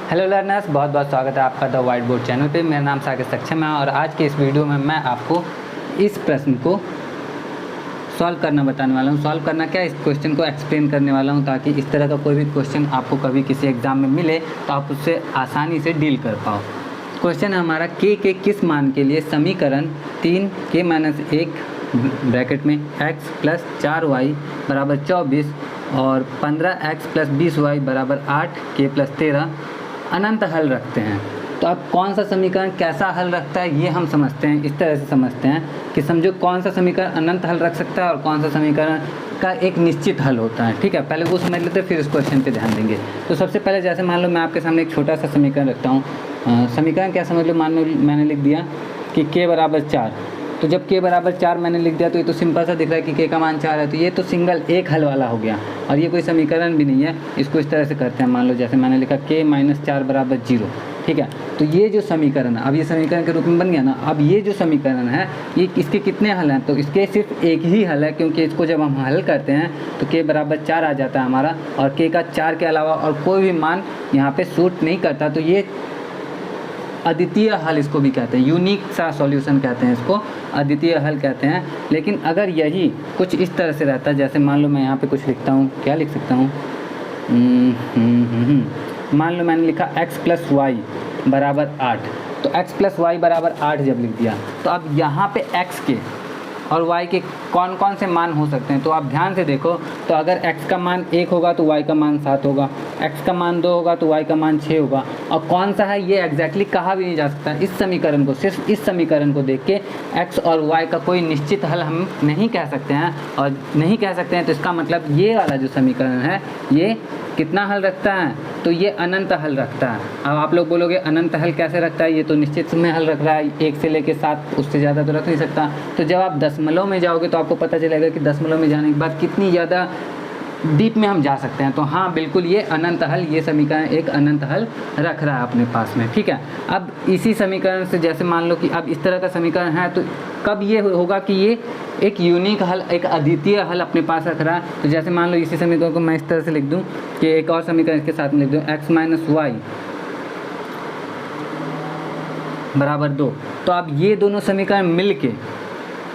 Hello learners, बहुत बहुत स्वागत है आपका द वाइट बोर्ड चैनल पे। मेरा नाम सागर सक्षम है और आज के इस वीडियो में मैं आपको इस प्रश्न को सॉल्व करना बताने वाला हूँ। सॉल्व करना क्या, इस क्वेश्चन को एक्सप्लेन करने वाला हूँ ताकि इस तरह का कोई भी क्वेश्चन आपको कभी किसी एग्ज़ाम में मिले तो आप उससे आसानी से डील कर पाओ। क्वेश्चन है हमारा के किस मान के लिए समीकरण 3k-1 ब्रैकेट में x + 4y = 24 और 15x + 20y = 8 k + 13 अनंत हल रखते हैं। तो अब कौन सा समीकरण कैसा हल रखता है ये हम समझते हैं। इस तरह से समझते हैं कि समझो कौन सा समीकरण अनंत हल रख सकता है और कौन सा समीकरण का एक निश्चित हल होता है। ठीक है, पहले वो समझ लेते हैं फिर इस क्वेश्चन पे ध्यान देंगे। तो सबसे पहले जैसे मान लो मैं आपके सामने एक छोटा सा समीकरण रखता हूँ। समीकरण क्या समझ लो, मान लो मैंने लिख दिया कि k = 4। तो जब k = 4 मैंने लिख दिया तो ये तो सिंपल सा दिख रहा है कि k का मान 4 है। तो ये तो सिंगल एक हल वाला हो गया और ये कोई समीकरण भी नहीं है। इसको इस तरह से करते हैं, मान लो जैसे मैंने लिखा k - 4 = 0। ठीक है, तो ये जो समीकरण है अब ये समीकरण के रूप में बन गया ना। अब ये जो समीकरण है ये इसके कितने हल हैं, तो इसके सिर्फ एक ही हल है, क्योंकि इसको जब हम हल करते हैं तो k = 4 आ जाता है हमारा और k का 4 के अलावा और कोई भी मान यहाँ पे सूट नहीं करता। तो ये अद्वितीय हल इसको भी कहते हैं, यूनिक सा सॉल्यूशन कहते हैं इसको, अद्वितीय हल कहते हैं। लेकिन अगर यही कुछ इस तरह से रहता है, जैसे मान लो मैं यहाँ पे कुछ लिखता हूँ, क्या लिख सकता हूँ, मान लो मैंने लिखा x + y = 8। तो x + y = 8 जब लिख दिया तो अब यहाँ पे x के और y के कौन कौन से मान हो सकते हैं। तो आप ध्यान से देखो, तो अगर x का मान 1 होगा तो y का मान 7 होगा, x का मान 2 होगा तो y का मान 6 होगा। और कौन सा है ये एग्जैक्टली कहा भी नहीं जा सकता। इस समीकरण को, सिर्फ इस समीकरण को देख के x और y का कोई निश्चित हल हम नहीं कह सकते हैं। और नहीं कह सकते हैं तो इसका मतलब ये वाला जो समीकरण है ये कितना हल रखता है, तो ये अनंत हल रखता है। अब आप लोग बोलोगे अनंत हल कैसे रखता है, ये तो निश्चित में हल रख रहा है, 1 से लेकर 7, उससे ज़्यादा तो रख नहीं सकता। तो जब आप दशमलव में जाओगे तो आपको पता चलेगा कि दशमलव में जाने के बाद कितनी ज़्यादा डीप में हम जा सकते हैं। तो हाँ, बिल्कुल ये अनंत हल, ये समीकरण एक अनंत हल रख रहा है अपने पास में। ठीक है, अब इसी समीकरण से जैसे मान लो कि अब इस तरह का समीकरण है तो कब ये होगा कि ये एक यूनिक हल, एक अद्वितीय हल अपने पास रख रहा है। तो जैसे मान लो इसी समीकरण को मैं इस तरह से लिख दूँ कि एक और समीकरण इसके साथ में लिख दूँ, x - y = 2। तो अब ये दोनों समीकरण मिल के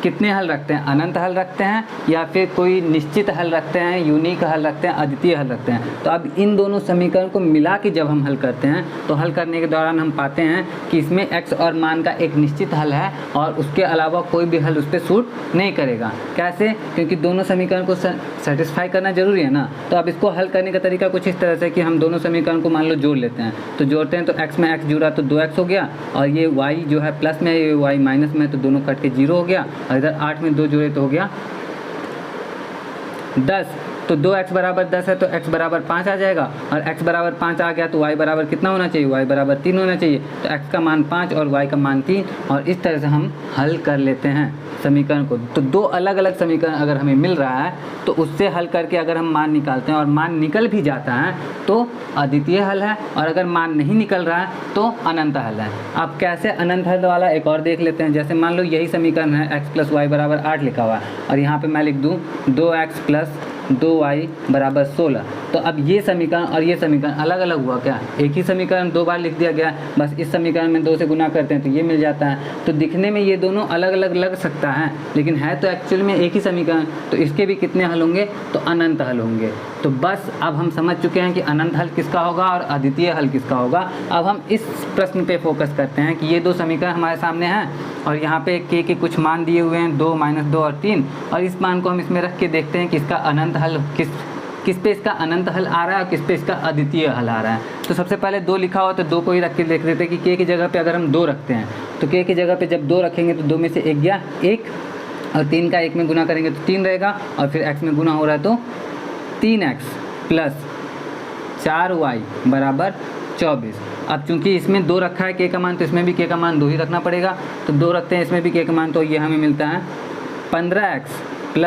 कितने हल रखते हैं, अनंत हल रखते हैं या फिर कोई निश्चित हल रखते हैं, यूनिक हल रखते हैं, अद्वितीय हल रखते हैं। तो अब इन दोनों समीकरण को मिला के जब हम हल करते हैं तो हल करने के दौरान हम पाते हैं कि इसमें x और मान का एक निश्चित हल है और उसके अलावा कोई भी हल उस पर सूट नहीं करेगा। कैसे, क्योंकि दोनों समीकरण को सेटिस्फाई करना जरूरी है ना। तो अब इसको हल करने का तरीका कुछ इस तरह से कि हम दोनों समीकरण को मान लो जोड़ लेते हैं। तो जोड़ते हैं तो x में x जुड़ा तो 2x हो गया और ये y जो है प्लस में, ये y माइनस में, तो दोनों कट के 0 हो गया। और इधर 8 में 2 जोड़े तो हो गया 10। तो 2x = 10 है तो x = 5 आ जाएगा और x = 5 आ गया तो y बराबर कितना होना चाहिए, y = 3 होना चाहिए। तो x का मान 5 और y का मान 3 और इस तरह से हम हल कर लेते हैं समीकरण को। तो दो अलग अलग समीकरण अगर हमें मिल रहा है तो उससे हल करके अगर हम मान निकालते हैं और मान निकल भी जाता है तो अद्वितीय हल है, और अगर मान नहीं निकल रहा है तो अनंत हल है। अब कैसे अनंत हल वाला एक और देख लेते हैं। जैसे मान लो यही समीकरण है, x + y = 8 लिखा हुआ है और यहाँ पे मैं लिख दूँ 2x + 2y = 16। तो अब ये समीकरण और ये समीकरण अलग अलग हुआ क्या, एक ही समीकरण 2 बार लिख दिया गया, बस इस समीकरण में 2 से गुना करते हैं तो ये मिल जाता है। तो दिखने में ये दोनों अलग अलग लग सकता है लेकिन है तो एक्चुअल में एक ही समीकरण। तो इसके भी कितने हल होंगे, तो अनंत हल होंगे। तो बस अब हम समझ चुके हैं कि अनंत हल किसका होगा और अद्वितीय हल किसका होगा। अब हम इस प्रश्न पे फोकस करते हैं कि ये दो समीकरण हमारे सामने हैं और यहाँ पे k के कुछ मान दिए हुए हैं, 2, -2 और 3, और इस मान को हम इसमें रख के देखते हैं कि इसका अनंत हल किस पे इसका अनंत हल आ रहा है और किस पे इसका अद्वितीय हल आ रहा है। तो सबसे पहले 2 लिखा हो तो 2 को ही रख के देख लेते हैं कि k की जगह पे अगर हम 2 रखते हैं तो k की जगह पे जब 2 रखेंगे तो 2 में से 1 गया 1 और 3 का 1 में गुना करेंगे तो 3 रहेगा और फिर x में गुना हो रहा है तो 3x + 4y = 24। अब चूंकि इसमें 2 रखा है k का मान तो इसमें भी k का मान 2 ही रखना पड़ेगा। तो 2 रखते हैं, इसमें भी k का मान, तो ये हमें मिलता है 15x +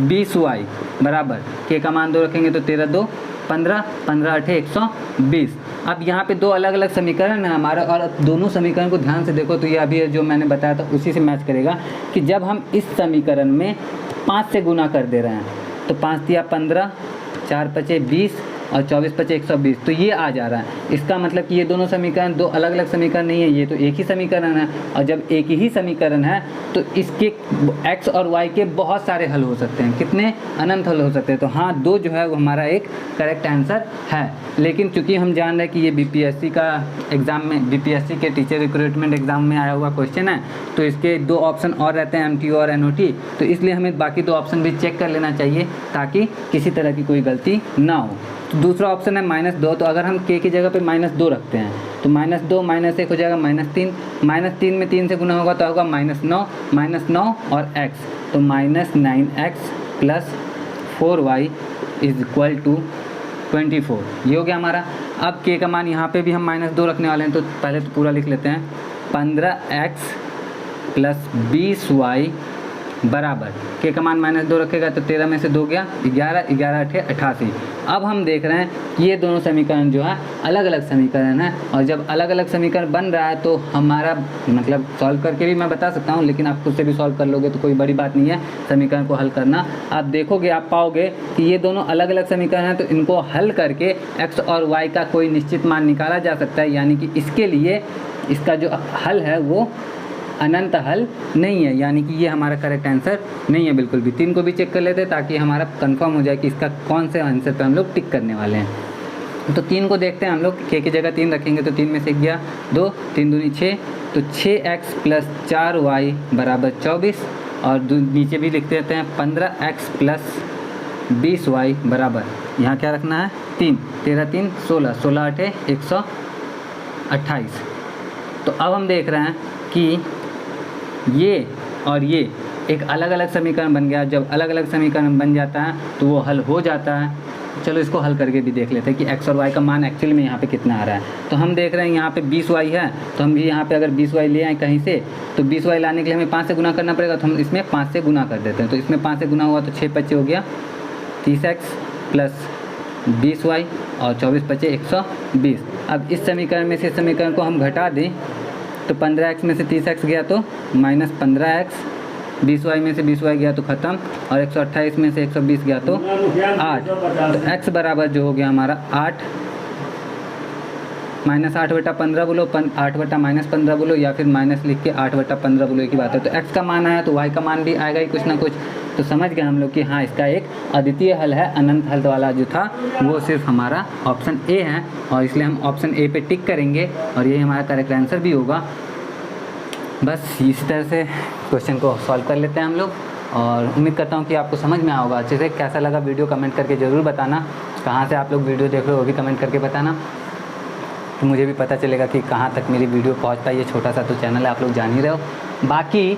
20y = k का मान 2 रखेंगे तो 13 2 15, 15 8 120। अब यहाँ पे 2 अलग अलग समीकरण है हमारा और दोनों समीकरण को ध्यान से देखो तो ये अभी जो मैंने बताया था उसी से मैच करेगा कि जब हम इस समीकरण में 5 से गुना कर दे रहे हैं तो 5 × 15 4 × 5 = 20 और 24 × 5 = 120, तो ये आ जा रहा है। इसका मतलब कि ये दोनों समीकरण दो अलग अलग समीकरण नहीं है, ये तो एक ही समीकरण है। और जब एक ही समीकरण है तो इसके x और y के बहुत सारे हल हो सकते हैं। कितने? अनंत हल हो सकते हैं। तो हाँ, 2 जो है वो हमारा एक करेक्ट आंसर है। लेकिन चूंकि हम जान रहे हैं कि ये बीपीएससी का एग्ज़ाम में, बीपीएससी के टीचर रिक्रूटमेंट एग्ज़ाम में आया हुआ क्वेश्चन है, तो इसके 2 ऑप्शन और रहते हैं, MTO और NOT, तो इसलिए हमें बाकी 2 ऑप्शन भी चेक कर लेना चाहिए ताकि किसी तरह की कोई गलती ना हो। तो दूसरा ऑप्शन है -2, तो अगर हम k की जगह पे -2 रखते हैं तो -2 -1 हो जाएगा -3, -3 में 3 से गुना होगा तो होगा -9 और x, तो -9x + 4y = 24, ये हो गया हमारा। अब k का मान यहाँ पे भी हम -2 रखने वाले हैं, तो पहले तो पूरा लिख लेते हैं। 15x + 20y बराबर, k का मान -2 रखेगा तो 13 में से 2 गया 11, 11 × 8 = 88। अब हम देख रहे हैं कि ये दोनों समीकरण जो है अलग अलग समीकरण है, और जब अलग अलग समीकरण बन रहा है तो हमारा मतलब सॉल्व करके भी मैं बता सकता हूँ, लेकिन आप खुद से भी सॉल्व कर लोगे तो कोई बड़ी बात नहीं है समीकरण को हल करना। आप देखोगे, आप पाओगे कि ये दोनों अलग अलग समीकरण हैं, तो इनको हल करके x और y का कोई निश्चित मान निकाला जा सकता है। यानी कि इसके लिए इसका जो हल है वो अनंत हल नहीं है, यानी कि ये हमारा करेक्ट आंसर नहीं है बिल्कुल भी। 3 को भी चेक कर लेते हैं ताकि हमारा कंफर्म हो जाए कि इसका कौन से आंसर पे हम लोग टिक करने वाले हैं। तो 3 को देखते हैं हम लोग, k की जगह 3 रखेंगे तो 3 में से गया 2, 3 दूनी 6, तो 6x + 4y = 24, और नीचे भी लिख देते हैं 15x + 20y बराबर, यहाँ क्या रखना है 3, 13 3 16, 16 8 128। तो अब हम देख रहे हैं कि ये और ये एक अलग अलग समीकरण बन गया। जब अलग अलग समीकरण बन जाता है तो वो हल हो जाता है। चलो इसको हल करके भी देख लेते हैं कि x और y का मान एक्चुअल में यहाँ पे कितना आ रहा है। तो हम देख रहे हैं यहाँ पे 20y है, तो हम भी यहाँ पे अगर 20y ले आए कहीं से, तो 20y लाने के लिए हमें 5 से गुना करना पड़ेगा, तो हम इसमें 5 से गुना कर देते हैं। तो इसमें 5 से गुना हुआ तो 6 × 5 हो गया 30x + 20y, और 24 × 5 = 120। अब इस समीकरण में से इस समीकरण को हम घटा दें तो 15x में से 30x गया तो -15x, 20y में से 20y गया तो ख़त्म, और 128 में से 120 गया तो 8। तो x बराबर जो हो गया हमारा 8, -8/15 बोलो, 8/-15 बोलो, या फिर माइनस लिख के 8/15 बोलो, एक ही बात है। तो x का मान आया तो y का मान भी आएगा ही कुछ ना कुछ। तो समझ गए हम लोग कि हाँ, इसका एक अद्वितीय हल है। अनंत हल वाला जो था वो सिर्फ हमारा ऑप्शन ए है, और इसलिए हम ऑप्शन ए पे टिक करेंगे, और ये हमारा करेक्ट आंसर भी होगा। बस इसी तरह से क्वेश्चन को सॉल्व कर लेते हैं हम लोग, और उम्मीद करता हूँ कि आपको समझ में आया होगा अच्छे से। कैसा लगा वीडियो कमेंट करके ज़रूर बताना। कहाँ से आप लोग वीडियो देख रहे हो वो भी कमेंट करके बताना, तो मुझे भी पता चलेगा कि कहाँ तक मेरी वीडियो पहुँच पाई है। छोटा सा तो चैनल है, आप लोग जान ही रहे हो। बाकी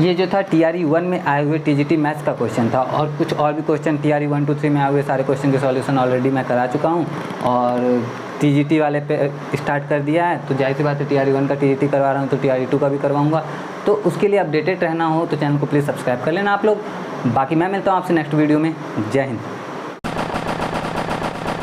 ये जो था TRE 1 में आए हुए TGT मैथ्स का क्वेश्चन था, और कुछ और भी क्वेश्चन TRE 1 2 3 में आए हुए सारे क्वेश्चन के सॉल्यूशन ऑलरेडी मैं करा चुका हूँ, और TGT वाले पे स्टार्ट कर दिया है। तो जाहिर सी बात है TRE 1 का TGT करवा रहा हूँ तो TRE 2 का भी करवाऊँगा। तो उसके लिए अपडेटेड रहना हो तो चैनल को प्लीज़ सब्सक्राइब कर लेना आप लोग। बाकी मैं मिलता हूँ आपसे नेक्स्ट वीडियो में। जय हिंद।